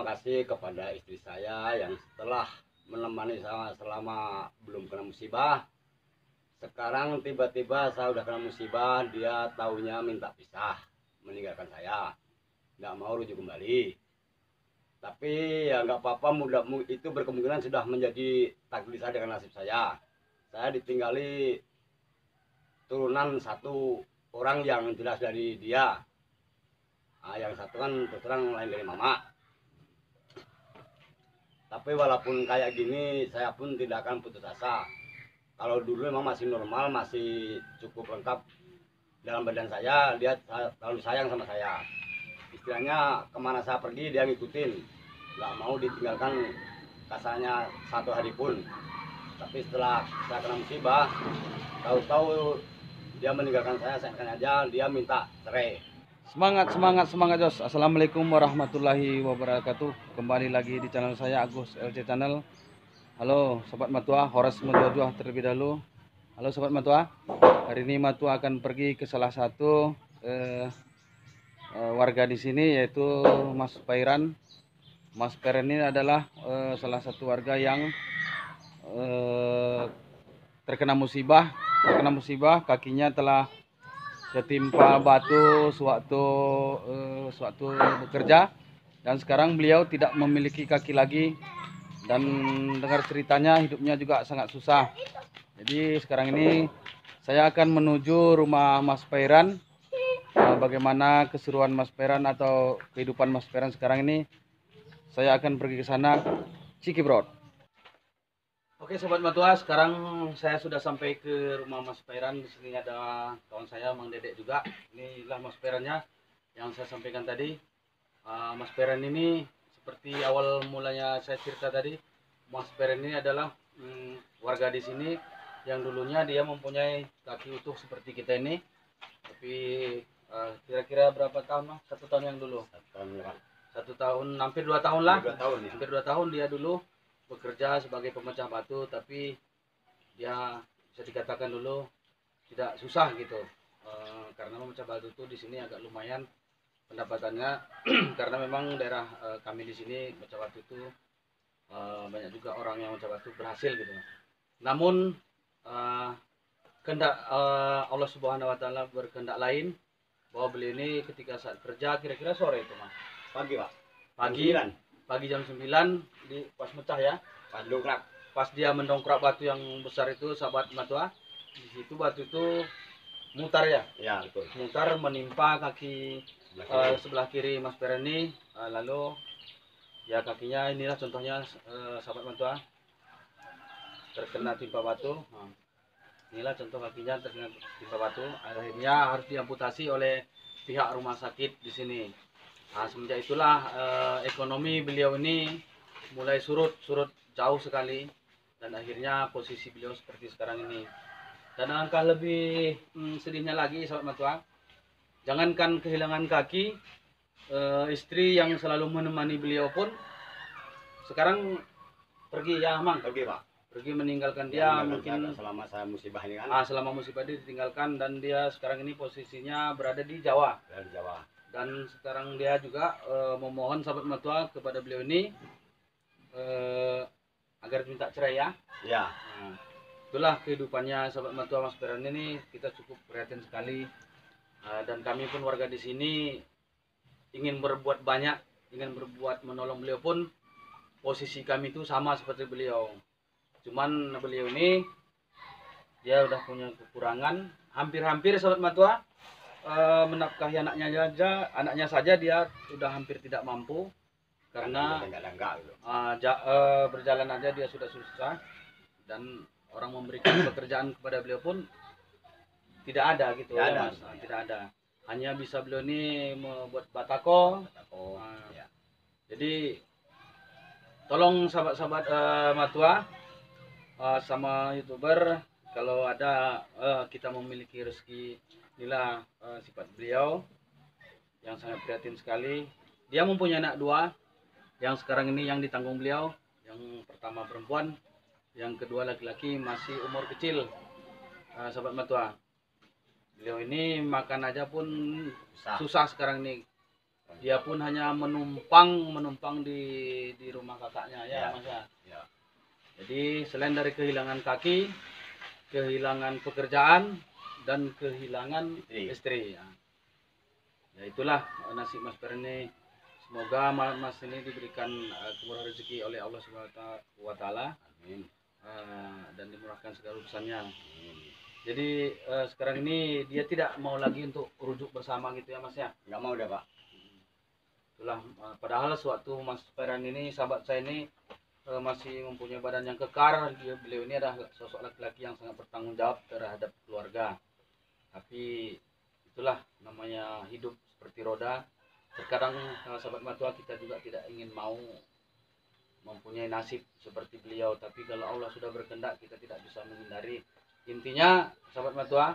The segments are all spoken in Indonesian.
kasih kepada istri saya yang setelah menemani saya selama belum kena musibah. Sekarang tiba-tiba saya udah kena musibah, dia taunya minta pisah, meninggalkan saya, nggak mau rujuk kembali. Tapi ya nggak apa-apa, mudah itu berkemungkinan sudah menjadi takdir saya dengan nasib saya. Saya ditinggali turunan satu orang yang jelas dari dia. Nah, yang satu kan terus terang lain dari mama. Tapi walaupun kayak gini, saya pun tidak akan putus asa. Kalau dulu memang masih normal, masih cukup lengkap dalam badan saya, dia terlalu sayang sama saya. Istilahnya kemana saya pergi dia ngikutin, nggak mau ditinggalkan kasarnya satu hari pun. Tapi setelah saya kena musibah, tahu-tahu dia meninggalkan saya aja dia minta cerai. Semangat, semangat, semangat Jos. Assalamualaikum warahmatullahi wabarakatuh. Kembali lagi di channel saya, Agus LC Channel. Halo Sobat Matua, Horas Menjuah terlebih dahulu. Halo Sobat Matua, hari ini Matua akan pergi ke salah satu warga di sini, yaitu Mas Pairan. Mas Pairan ini adalah salah satu warga yang terkena musibah. Kakinya telah ketimpa batu sewaktu bekerja, dan sekarang beliau tidak memiliki kaki lagi, dan dengar ceritanya hidupnya juga sangat susah. Jadi sekarang ini saya akan menuju rumah Mas Pairan. Bagaimana keseruan Mas Pairan atau kehidupan Mas Pairan sekarang ini, saya akan pergi ke sana. Cikibrod. Oke Sobat Matua, sekarang saya sudah sampai ke rumah Mas Pairan. Di sini ada kawan saya, Mang Dedek juga. Inilah Mas Pairannya yang saya sampaikan tadi. Mas Pairan ini seperti awal mulanya saya cerita tadi, Mas Pairan ini adalah warga di sini yang dulunya dia mempunyai kaki utuh seperti kita ini. Tapi kira-kira berapa tahun Mas? 1 tahun yang dulu? 1 tahun, hampir 2 tahun lah. Hampir 2 tahun dia dulu bekerja sebagai pemecah batu, tapi dia bisa dikatakan dulu tidak susah gitu, karena memecah batu itu di sini agak lumayan pendapatannya karena memang daerah kami di sini mecah batu itu banyak juga orang yang mecah batu berhasil gitu. Namun kehendak Allah Subhanahu Wa Taala berkehendak lain, bahwa beliau ini ketika saat kerja, kira-kira sore itu Mas, Pagi Pak, pagi jam 9 di pas mecah ya, pas dia mendongkrak batu yang besar itu sahabat Matua, di situ batu itu mutar ya, betul, mutar menimpa kaki sebelah kiri Mas Pairan ini. Lalu ya kakinya inilah contohnya, sahabat Matua, terkena timpa batu. Inilah contoh kakinya terkena timpa batu, akhirnya harus diamputasi oleh pihak rumah sakit di sini. Semenjak itulah ekonomi beliau ini mulai surut jauh sekali, dan akhirnya posisi beliau seperti sekarang ini. Dan angka lebih sedihnya lagi sahabat Matua, jangankan kehilangan kaki, istri yang selalu menemani beliau pun sekarang pergi ya Mang, pergi meninggalkan dia. Mungkin selama saya musibah ini kan, selama musibah dia ditinggalkan, dan dia sekarang ini posisinya berada di Jawa. Dan sekarang dia juga memohon sahabat Matua kepada beliau ini agar minta cerai ya. Itulah kehidupannya sahabat Matua Mas Pairan ini, kita cukup prihatin sekali. Dan kami pun warga di sini ingin berbuat banyak, ingin berbuat menolong beliau pun. Posisi kami itu sama seperti beliau. Cuman beliau ini dia udah punya kekurangan, hampir-hampir sahabat Matua menafkahi anaknya saja dia sudah hampir tidak mampu, karena berjalan aja dia sudah susah, dan orang memberikan pekerjaan kepada beliau pun tidak ada gitu ya Mas. Tidak ada, hanya bisa beliau ini membuat batako. Jadi tolong sahabat-sahabat Matua sama YouTuber, kalau ada kita memiliki rezeki, inilah sifat beliau yang sangat prihatin sekali. Dia mempunyai anak 2, yang sekarang ini yang ditanggung beliau. Yang pertama perempuan, yang kedua laki-laki, masih umur kecil. Sahabat Matua, beliau ini makan aja pun susah sekarang ini. Dia pun hanya menumpang di rumah kakaknya ya, Ya. Mas ya. Ya. Jadi selain dari kehilangan kaki, kehilangan pekerjaan, dan kehilangan istri. Ya. Ya itulah nasib Mas Per ini. Semoga Mas ini diberikan kemurahan rezeki oleh Allah Subhanahu wa taala. Amin. Dan dimurahkan segala urusannya. Amin. Jadi sekarang ini dia tidak mau lagi untuk rujuk bersama gitu ya Mas ya. Nggak mau deh Pak. Itulah padahal sewaktu Mas Peran ini sahabat saya ini masih mempunyai badan yang kekar. Beliau ini adalah sosok laki-laki yang sangat bertanggung jawab terhadap keluarga. Tapi itulah namanya hidup seperti roda. Terkadang sahabat matua kita juga tidak ingin mau mempunyai nasib seperti beliau, tapi kalau Allah sudah berkehendak kita tidak bisa menghindari. Intinya sahabat matua,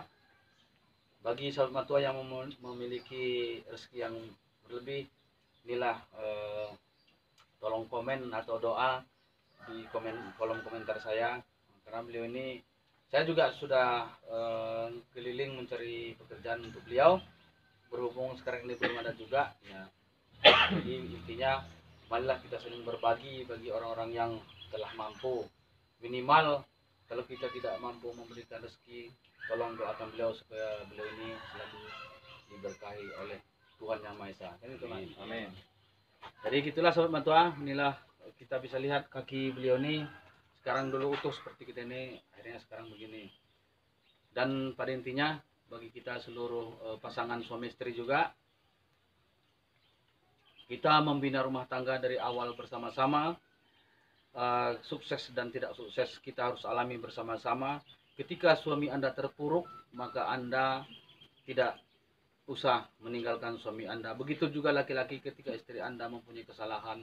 bagi sahabat matua yang memiliki rezeki yang berlebih, inilah tolong komen atau doa di kolom komentar saya, karena beliau ini saya juga sudah keliling mencari pekerjaan untuk beliau, berhubung sekarang ini belum ada juga ya. Jadi intinya marilah kita saling berbagi bagi orang-orang yang telah mampu. Minimal kalau kita tidak mampu memberikan rezeki, tolong doakan beliau supaya beliau ini selalu diberkahi oleh Tuhan Yang Maha Esa. Kan itu, Mas? Amin. Jadi gitulah sobat matua, inilah kita bisa lihat kaki beliau ini sekarang dulu utuh seperti kita ini, akhirnya sekarang begini. Dan pada intinya bagi kita seluruh pasangan suami istri juga, kita membina rumah tangga dari awal bersama-sama. Sukses dan tidak sukses kita harus alami bersama-sama. Ketika suami Anda terpuruk, maka Anda tidak usah meninggalkan suami Anda. Begitu juga laki-laki, ketika istri Anda mempunyai kesalahan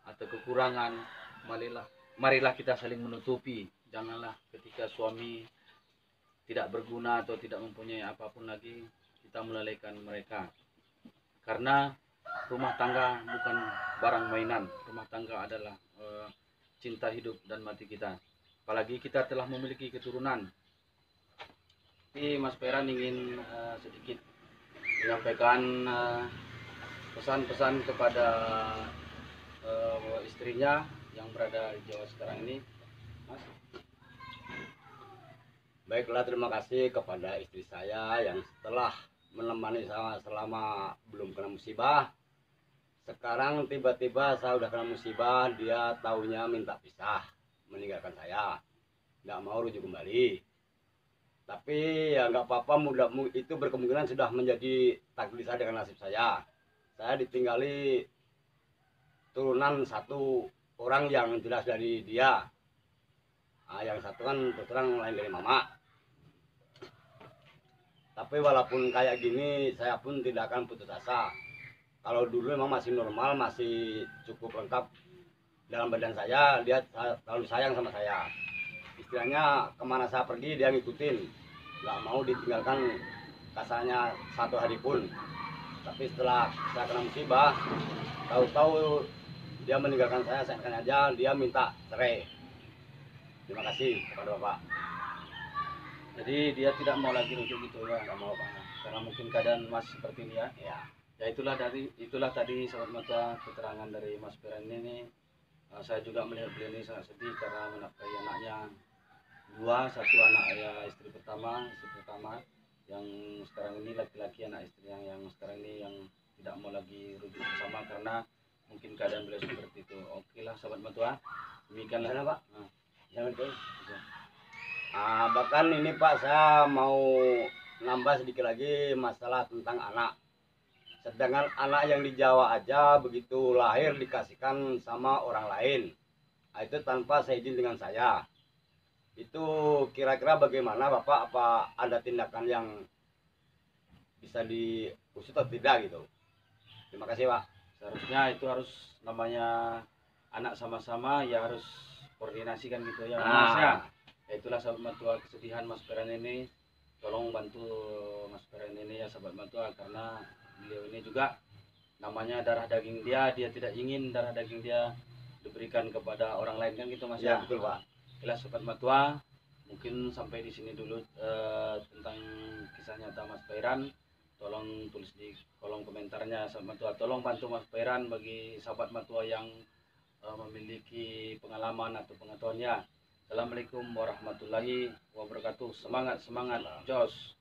atau kekurangan, marilah kita saling menutupi. Janganlah ketika suami tidak berguna atau tidak mempunyai apapun lagi, kita melalaikan mereka. Karena rumah tangga bukan barang mainan. Rumah tangga adalah cinta hidup dan mati kita. Apalagi kita telah memiliki keturunan. Jadi Mas Peran ingin sedikit menyampaikan pesan-pesan kepada istrinya yang berada di Jawa sekarang ini, Mas. Baiklah, terima kasih kepada istri saya yang setelah menemani saya selama belum kena musibah. Sekarang tiba-tiba saya udah kena musibah, dia taunya minta pisah, meninggalkan saya, nggak mau rujuk kembali. Tapi ya nggak apa-apa, itu berkemungkinan sudah menjadi takdir saya dengan nasib saya. Saya ditinggali turunan satu orang yang jelas dari dia. Yang satu kan terus terang lain dari mama. Tapi walaupun kayak gini, saya pun tidak akan putus asa. Kalau dulu memang masih normal, masih cukup lengkap dalam badan saya, dia selalu sayang sama saya. Istilahnya kemana saya pergi dia ngikutin, nggak mau ditinggalkan kasarnya satu hari pun. Tapi setelah saya kena musibah, tahu-tahu dia meninggalkan saya aja, dia minta cerai. Terima kasih kepada Bapak. Jadi dia tidak mau lagi rujuk gitu ya? Nggak mau Pak, karena mungkin keadaan Mas seperti ini ya. Ya itulah tadi sahabat mata keterangan dari Mas Peran ini. Saya juga melihat beliau ini sangat sedih karena menafkahi anaknya dua, satu anak istri pertama yang sekarang ini laki-laki, anak istri yang sekarang ini yang tidak mau lagi rujuk bersama karena mungkin keadaan beliau seperti itu. Oke lah sahabat matua, demikianlah Pak. Jangan tuh. Bahkan ini Pak, saya mau nambah sedikit lagi masalah tentang anak. Sedangkan anak yang di Jawa aja begitu lahir dikasihkan sama orang lain, itu tanpa seizin dengan saya. Itu kira-kira bagaimana Bapak? Apa ada tindakan yang bisa diusut atau tidak gitu? Terima kasih Pak. Seharusnya itu harus namanya anak sama-sama ya harus koordinasi kan gitu ya Mas ya. Itulah sahabat matua kesedihan Mas Peran ini, tolong bantu Mas Peran ini ya sahabat matua, karena beliau ini juga namanya darah daging dia tidak ingin darah daging dia diberikan kepada orang lain kan gitu Mas ya. Betul Pak. Itulah sahabat matua, mungkin sampai di sini dulu tentang kisah nyata Mas Peran. tolong tulis di kolom komentarnya sahabat Matua. Tolong bantu Mas Peran bagi sahabat Matua yang memiliki pengalaman atau pengetahuannya. Assalamualaikum warahmatullahi wabarakatuh. Semangat, semangat, jos.